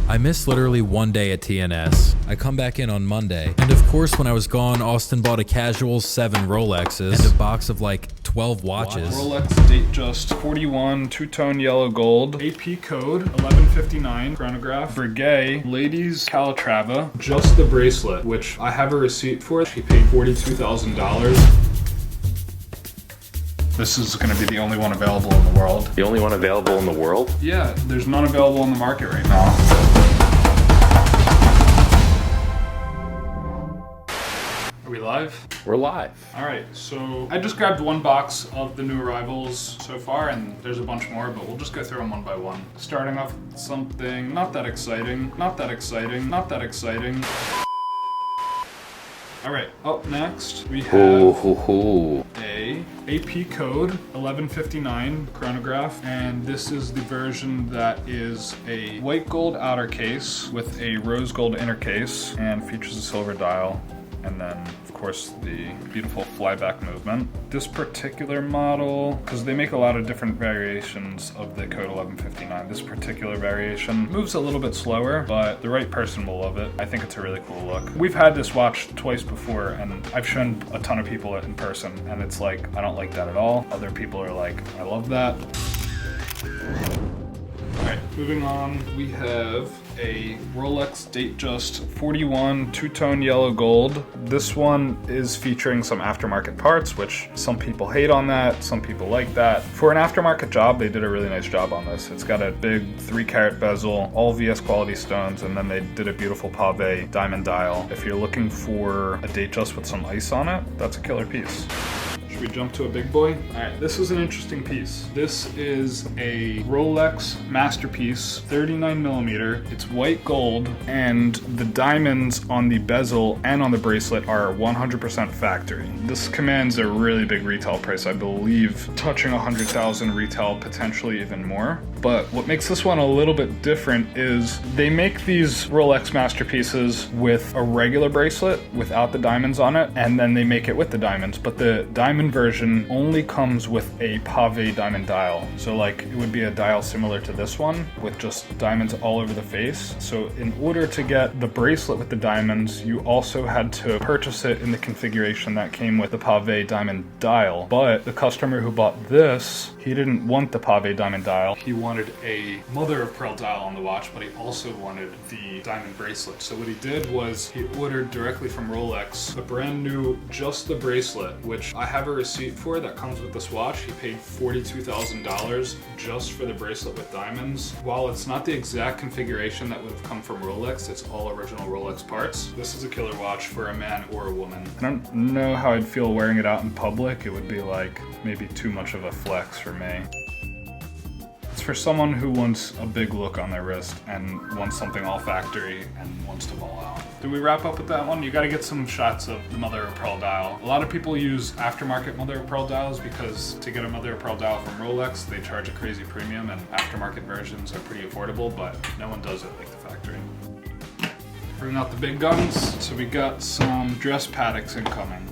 I missed literally one day at TNS. I come back in on Monday. And of course, when I was gone, Austin bought a casual 7 Rolexes and a box of like 12 watches. Rolex Datejust 41 two-tone yellow gold. AP code 1159 chronograph. Breguet ladies Calatrava. Just the bracelet, which I have a receipt for. She paid $42,000. This is going to be the only one available in the world. The only one available in the world? Yeah, there's none available on the market right now. Are we live? We're live. All right, so I just grabbed one box of the new arrivals so far, and there's a bunch more, but we'll just go through them one by one. Starting off with something not that exciting, not that exciting, not that exciting. All right, up next we have a AP code 1159 chronograph, and this is the version that is a white gold outer case with a rose gold inner case and features a silver dial. And then, of course, the beautiful flyback movement. This particular model, because they make a lot of different variations of the code 1159, this particular variation moves a little bit slower, but the right person will love it. I think it's a really cool look. We've had this watch twice before, and I've shown a ton of people it in person, and it's like, I don't like that at all. Other people are like, I love that. All right, moving on, we have a Rolex Datejust 41 two-tone yellow gold. This one is featuring some aftermarket parts, which some people hate on that, some people like that. For an aftermarket job, they did a really nice job on this. It's got a big 3-carat bezel, all VS quality stones, and then they did a beautiful pave diamond dial. If you're looking for a Datejust with some ice on it, that's a killer piece. Should we jump to a big boy? All right, this is an interesting piece. This is a Rolex masterpiece, 39mm. It's white gold, and the diamonds on the bezel and on the bracelet are 100% factory. This commands a really big retail price, I believe, touching 100,000 retail, potentially even more. But what makes this one a little bit different is they make these Rolex masterpieces with a regular bracelet without the diamonds on it, and then they make it with the diamonds, but the diamond version only comes with a pave diamond dial. So like it would be a dial similar to this one with just diamonds all over the face. So in order to get the bracelet with the diamonds, you also had to purchase it in the configuration that came with the pave diamond dial. But the customer who bought this, he didn't want the pave diamond dial. He wanted a mother of pearl dial on the watch, but he also wanted the diamond bracelet. So what he did was he ordered directly from Rolex a brand new just the bracelet, which I have a receipt for that comes with this watch. He paid $42,000 just for the bracelet with diamonds. While it's not the exact configuration that would have come from Rolex, it's all original Rolex parts. This is a killer watch for a man or a woman. I don't know how I'd feel wearing it out in public. It would be like maybe too much of a flex for me. It's for someone who wants a big look on their wrist and wants something all factory and wants to ball out. Did we wrap up with that one? You gotta get some shots of the mother of pearl dial. A lot of people use aftermarket mother of pearl dials because to get a mother of pearl dial from Rolex, they charge a crazy premium, and aftermarket versions are pretty affordable, but no one does it like the factory. Bring out the big guns. So we got some dress Pateks incoming.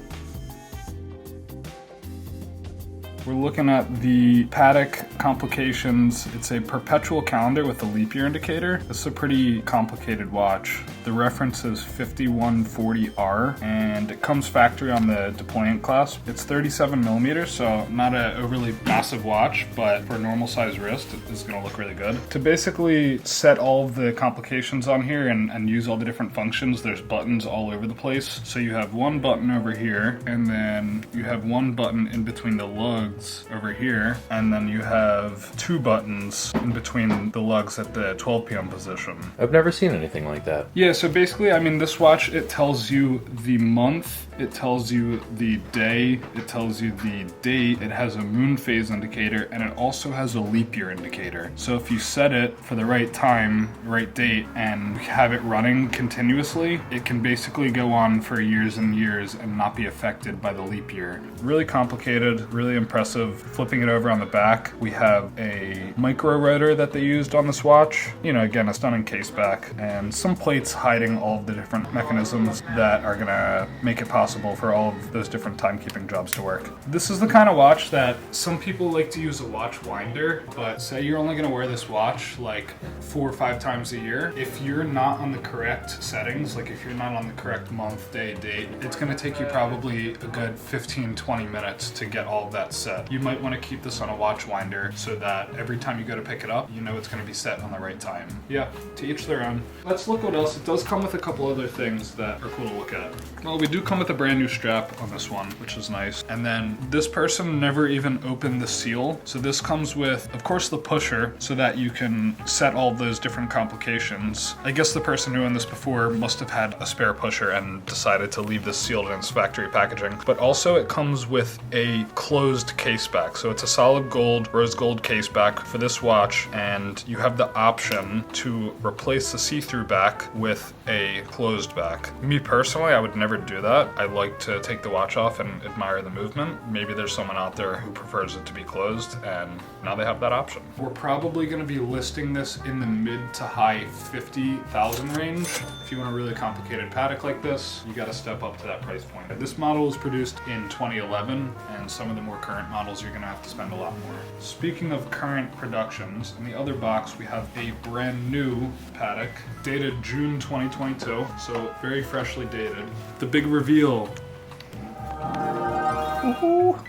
We're looking at the Patek Complications. It's a perpetual calendar with a leap year indicator. This is a pretty complicated watch. The reference is 5140R, and it comes factory on the deployant clasp. It's 37mm, so not an overly massive watch, but for a normal size wrist, it's gonna look really good. To basically set all of the complications on here and use all the different functions, there's buttons all over the place. So you have one button over here, and then you have one button in between the lugs over here, and then you have 2 buttons in between the lugs at the 12 p.m. position. I've never seen anything like that. Yeah, so basically, I mean, this watch, it tells you the month, it tells you the day, it tells you the date, it has a Moonphase indicator, and it also has a leap year indicator. So if you set it for the right time, right date, and have it running continuously, it can basically go on for years and years and not be affected by the leap year. Really complicated, really impressive impressive. Flipping it over on the back, we have a micro rotor that they used on this watch. You know, again, a stunning case back, and some plates hiding all of the different mechanisms that are gonna make it possible for all of those different timekeeping jobs to work. This is the kind of watch that some people like to use a watch winder, but say you're only gonna wear this watch like 4 or 5 times a year. If you're not on the correct settings, like if you're not on the correct month, day, date, it's gonna take you probably a good 15-20 minutes to get all of that set. You might want to keep this on a watch winder so that every time you go to pick it up, you know it's going to be set on the right time. Yeah, to each their own. Let's look what else. It does come with a couple other things that are cool to look at. Well, we do come with a brand new strap on this one, which is nice. And then this person never even opened the seal. So this comes with, of course, the pusher so that you can set all of those different complications. I guess the person who owned this before must have had a spare pusher and decided to leave this sealed in its factory packaging. But also it comes with a closed case back. So it's a solid gold, rose gold case back for this watch, and you have the option to replace the see-through back with a closed back. Me personally, I would never do that. I like to take the watch off and admire the movement. Maybe there's someone out there who prefers it to be closed, and now they have that option. We're probably going to be listing this in the mid to high 50,000 range. If you want a really complicated Patek like this, you got to step up to that price point. This model was produced in 2011, and some of the more current models you're going to have to spend a lot more. Speaking of current productions, in the other box we have a brand new Patek, dated June 2022, so very freshly dated. The big reveal.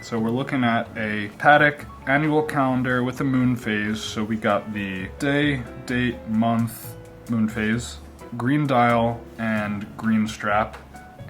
So we're looking at a Patek annual calendar with a Moonphase. So we got the day, date, month Moonphase, green dial, and green strap.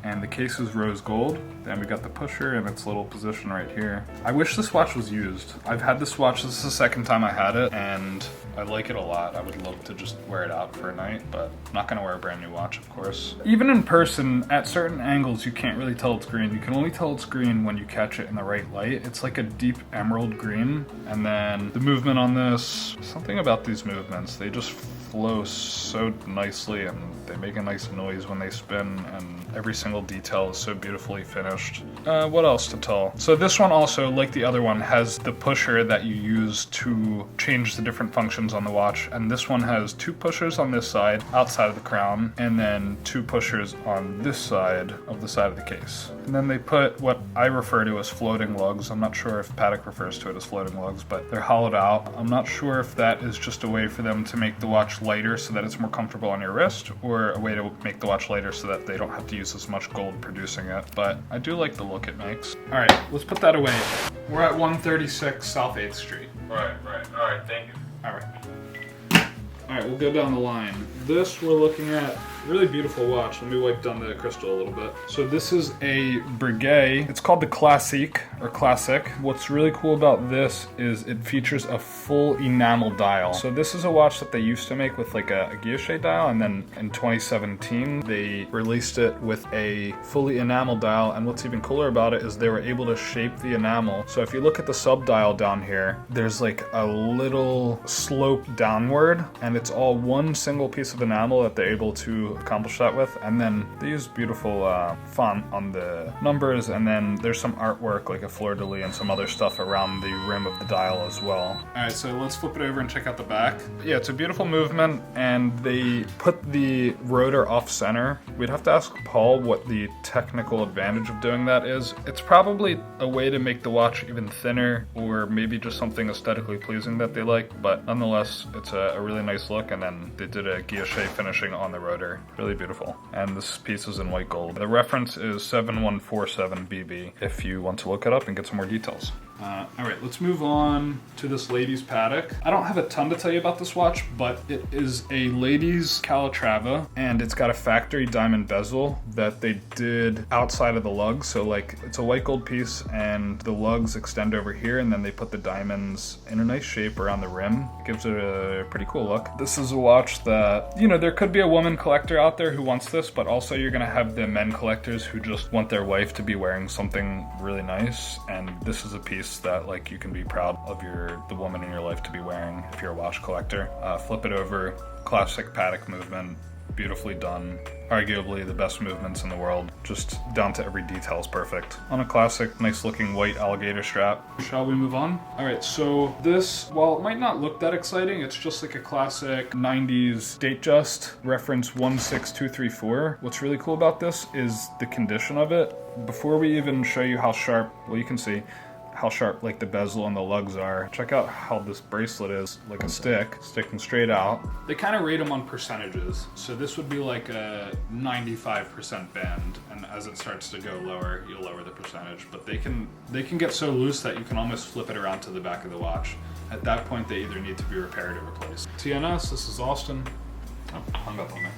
And the case is rose gold. Then we got the pusher in its little position right here. I wish this watch was used. I've had this watch, this is the second time I had it, and I like it a lot. I would love to just wear it out for a night, but I'm not gonna wear a brand new watch, of course. Even in person, at certain angles, you can't really tell it's green. You can only tell it's green when you catch it in the right light. It's like a deep emerald green. And then the movement on this, something about these movements, they just flow so nicely and they make a nice noise when they spin, and every single detail is so beautifully finished. What else to tell? So this one also, like the other one, has the pusher that you use to change the different functions on the watch, and this one has 2 pushers on this side, outside of the crown, and then 2 pushers on this side of the case. And then they put what I refer to as floating lugs. I'm not sure if Patek refers to it as floating lugs, but they're hollowed out. I'm not sure if that is just a way for them to make the watch lighter so that it's more comfortable on your wrist, or a way to make the watch lighter so that they don't have to use as much gold producing it, but I do like the look it makes. All right, let's put that away. We're at 136 South 8th Street. Right. All right, thank you. All right, we'll go down the line. This, we're looking at really beautiful watch. Let me wipe down the crystal a little bit. So this is a Breguet. It's called the Classique, or Classic. What's really cool about this is it features a full enamel dial. So this is a watch that they used to make with like a guilloche dial, and then in 2017 they released it with a fully enamel dial. And what's even cooler about it is they were able to shape the enamel. So if you look at the sub dial down here, there's like a little slope downward, and it's all one single piece of enamel that they're able to accomplish that with. And then they use beautiful font on the numbers, and then there's some artwork like a fleur-de-lis and some other stuff around the rim of the dial as well. All right, so let's flip it over and check out the back. Yeah, it's a beautiful movement, and they put the rotor off center. We'd have to ask Paul what the technical advantage of doing that is. It's probably a way to make the watch even thinner, or maybe just something aesthetically pleasing that they like, but nonetheless, it's a really nice look. And then they did a guilloche finishing on the rotor. Really beautiful. And this piece is in white gold. The reference is 7147BB if you want to look it up and get some more details. All right, let's move on to this ladies Patek. I don't have a ton to tell you about this watch, but it is a ladies Calatrava, and it's got a factory diamond bezel that they did outside of the lugs. So like, it's a white gold piece, and the lugs extend over here, and then they put the diamonds in a nice shape around the rim. It gives it a pretty cool look. This is a watch that, you know, there could be a woman collector out there who wants this, but also you're gonna have the men collectors who just want their wife to be wearing something really nice, and this is a piece that like you can be proud of the woman in your life to be wearing if you're a watch collector. Flip it over, classic Patek movement, beautifully done. Arguably the best movements in the world. Just down to every detail is perfect. On a classic, nice looking white alligator strap. Shall we move on? All right, so this, while it might not look that exciting, it's just like a classic 90s Datejust, reference 16234. What's really cool about this is the condition of it. Before we even show you how sharp, well, you can see how sharp like the bezel and the lugs are. Check out how this bracelet is like a stick, sticking straight out. They kind of rate them on percentages. So this would be like a 95% band, and as it starts to go lower, you'll lower the percentage. But they can get so loose that you can almost flip it around to the back of the watch. At that point, they either need to be repaired or replaced. TNS, this is Austin. Oh, hung up on me.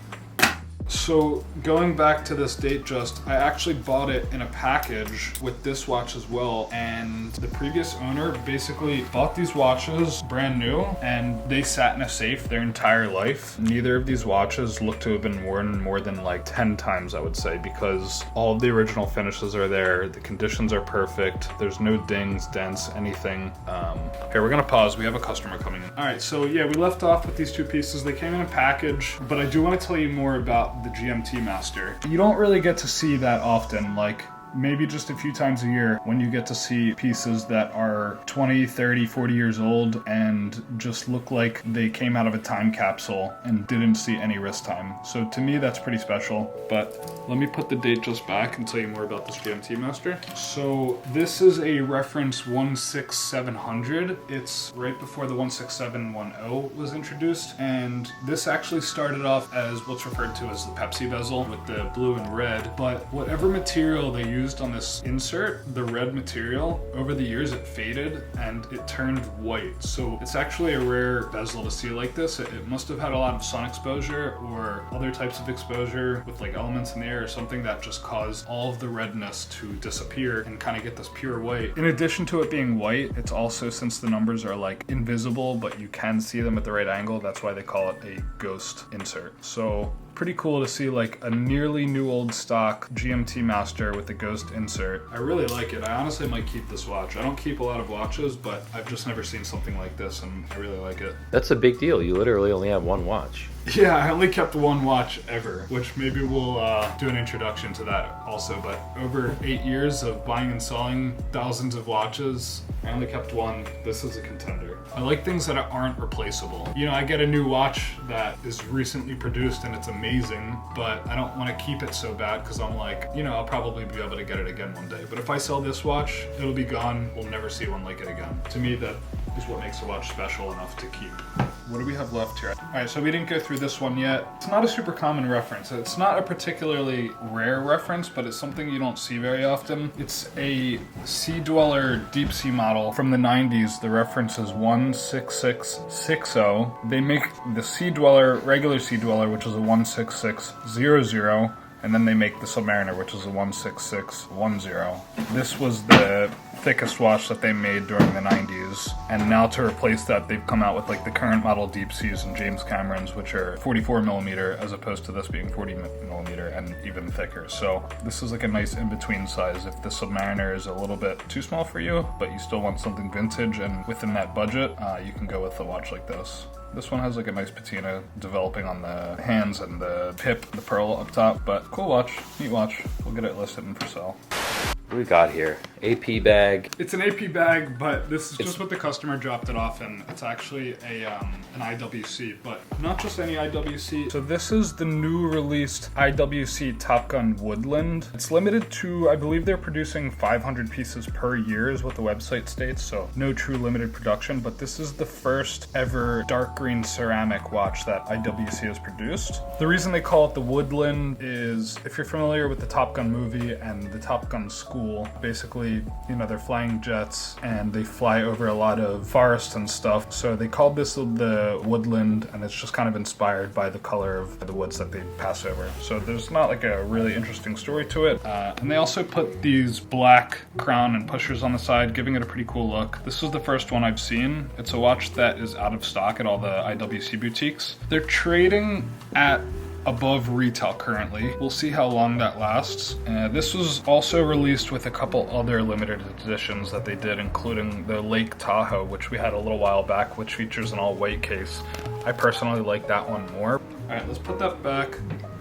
So going back to this Datejust, I actually bought it in a package with this watch as well, and the previous owner basically bought these watches brand new and they sat in a safe their entire life. Neither of these watches look to have been worn more than like 10 times, I would say, because all of the original finishes are there, the conditions are perfect, there's no dings, dents, anything. Here, we're gonna pause, we have a customer coming in. All right, so yeah, we left off with these two pieces. They came in a package, but I do want to tell you more about the GMT Master. You don't really get to see that often, like maybe just a few times a year when you get to see pieces that are 20, 30, 40 years old and just look like they came out of a time capsule and didn't see any wrist time. So to me, that's pretty special. But let me put the Datejust back and tell you more about this GMT Master. So this is a reference 16700. It's right before the 16710 was introduced. And this actually started off as what's referred to as the Pepsi bezel with the blue and red. But whatever material they used on this insert, the red material, over the years it faded and it turned white. So it's actually a rare bezel to see like this. It must have had a lot of sun exposure or other types of exposure with like elements in the air or something that just caused all of the redness to disappear and kind of get this pure white. In addition to it being white, it's also, since the numbers are like invisible but you can see them at the right angle, that's why they call it a ghost insert. So pretty cool to see like a nearly new old stock GMT Master with the ghost insert. I really like it. I honestly might keep this watch. I don't keep a lot of watches, but I've just never seen something like this and I really like it. That's a big deal. You literally only have one watch. Yeah, I only kept one watch ever, which maybe we'll do an introduction to that also, but over 8 years of buying and selling thousands of watches, I only kept one. This is a contender. I like things that aren't replaceable. You know, I get a new watch that is recently produced and it's amazing, but I don't want to keep it so bad because I'm like, you know, I'll probably be able to get it again one day. But if I sell this watch, it'll be gone. We'll never see one like it again. To me, that is what makes a watch special enough to keep. What do we have left here? All right, so we didn't go through this one yet. It's not a super common reference. It's not a particularly rare reference, but it's something you don't see very often. It's a Sea Dweller deep sea model from the 90s. The reference is 16660. They make the Sea Dweller, regular Sea Dweller, which is a 16600. And then they make the Submariner, which is a 16610. This was the thickest watch that they made during the 90s. And now to replace that, they've come out with like the current model Deep Seas and James Camerons, which are 44 millimeter, as opposed to this being 40 millimeter and even thicker. So this is like a nice in-between size. If the Submariner is a little bit too small for you, but you still want something vintage and within that budget, you can go with a watch like this. This one has like a nice patina developing on the hands and the pip, the pearl up top, but cool watch, neat watch. We'll get it listed and for sale. What do we got here? AP bag. It's an AP bag, but this is just what the customer dropped it off in. It's actually an IWC, but not just any IWC. So this is the new released IWC Top Gun Woodland. It's limited to, I believe they're producing 500 pieces per year is what the website states, so no true limited production, but this is the first ever dark green ceramic watch that IWC has produced. The reason they call it the Woodland is, if you're familiar with the Top Gun movie and the Top Gun school, basically, you know, they're flying jets and they fly over a lot of forest and stuff. So they called this the Woodland, and it's just kind of inspired by the color of the woods that they pass over. So there's not like a really interesting story to it. And they also put these black crown and pushers on the side, giving it a pretty cool look. This is the first one I've seen. It's a watch that is out of stock at all the IWC boutiques. They're trading at above retail currently. We'll see how long that lasts. This was also released with a couple other limited editions that they did, including the Lake Tahoe, which we had a little while back, which features an all-white case. I personally like that one more. All right, let's put that back.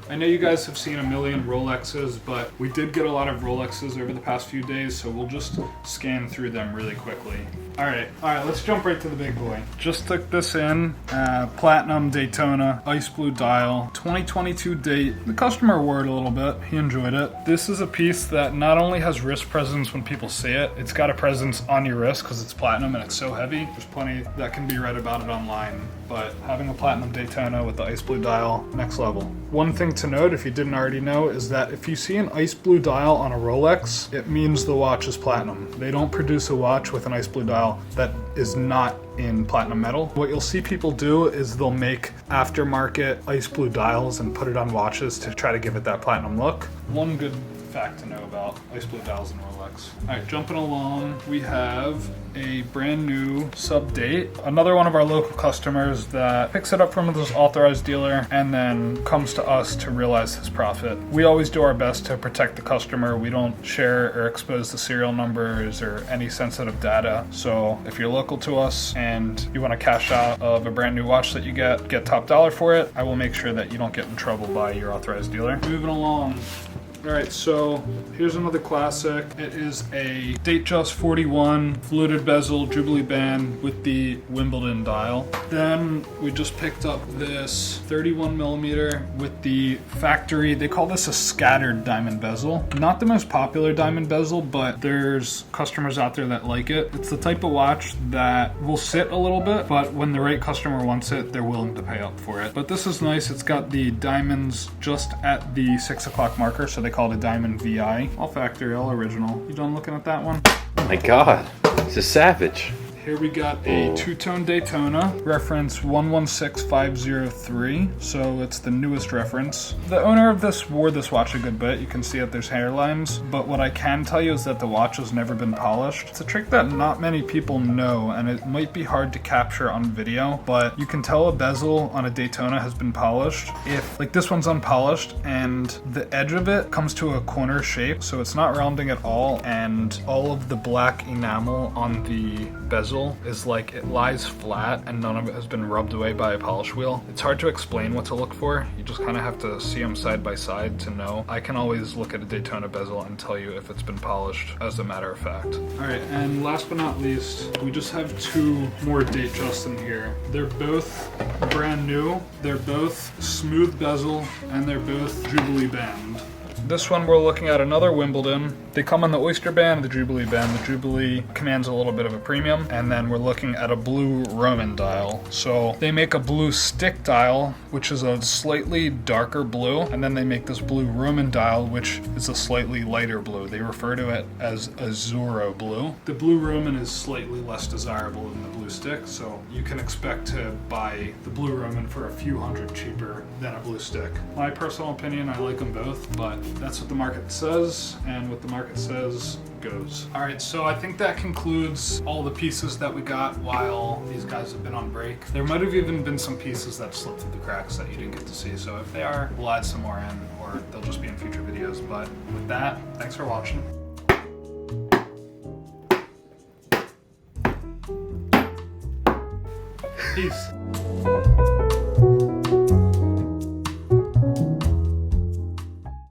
I know you guys have seen a million Rolexes, but we did get a lot of Rolexes over the past few days, so we'll just scan through them really quickly. All right, let's jump right to the big boy. Just took this in, Platinum Daytona, ice blue dial, 2022 date. The customer wore it a little bit, he enjoyed it. This is a piece that not only has wrist presence when people see it, it's got a presence on your wrist because it's platinum and it's so heavy. There's plenty that can be read about it online, but having a Platinum Daytona with the ice blue dial, next level. One thing to note, if you didn't already know, is that if you see an ice blue dial on a Rolex, it means the watch is platinum. They don't produce a watch with an ice blue dial that is not in platinum metal. What you'll see people do is they'll make aftermarket ice blue dials and put it on watches to try to give it that platinum look. One good fact to know about ice blue dials and Rolex. All right, jumping along, we have a brand new sub date. Another one of our local customers that picks it up from this authorized dealer and then comes to us to realize his profit. We always do our best to protect the customer. We don't share or expose the serial numbers or any sensitive data. So if you're local to us and you want to cash out of a brand new watch that you get top dollar for it, I will make sure that you don't get in trouble by your authorized dealer. Moving along. All right, so here's another classic. It is a Datejust 41 fluted bezel Jubilee band with the Wimbledon dial. Then we just picked up this 31 millimeter with the factory. They call this a scattered diamond bezel. Not the most popular diamond bezel, but there's customers out there that like it. It's the type of watch that will sit a little bit, but when the right customer wants it, they're willing to pay up for it. But this is nice. It's got the diamonds just at the 6 o'clock marker, so they call it a diamond VI. All factory, all original. You done looking at that one? Oh my god, he's a savage. Here we got a two-tone Daytona, reference 116503, so it's the newest reference. The owner of this wore this watch a good bit. You can see that there's hairlines, but what I can tell you is that the watch has never been polished. It's a trick that not many people know, and it might be hard to capture on video, but you can tell a bezel on a Daytona has been polished if, like, this one's unpolished and the edge of it comes to a corner shape, so it's not rounding at all, and all of the black enamel on the bezel is like it lies flat and none of it has been rubbed away by a polish wheel. It's hard to explain what to look for. You just kind of have to see them side by side to know. I can always look at a Daytona bezel and tell you if it's been polished as a matter of fact. All right, and last but not least, we just have two more Datejusts in here. They're both brand new. They're both smooth bezel and they're both Jubilee band. This one we're looking at another Wimbledon. They come on the Oyster band and the Jubilee band. The Jubilee commands a little bit of a premium. And then we're looking at a blue Roman dial. So they make a blue stick dial, which is a slightly darker blue. And then they make this blue Roman dial, which is a slightly lighter blue. They refer to it as Azzurro blue. The blue Roman is slightly less desirable than the blue stick. So you can expect to buy the blue Roman for a few hundred cheaper than a blue stick. My personal opinion, I like them both, but that's what the market says, and what the market says goes. All right, so I think that concludes all the pieces that we got while these guys have been on break. There might have even been some pieces that slipped through the cracks that you didn't get to see, so if they are, we'll add some more in, or they'll just be in future videos. But with that, thanks for watching. Peace.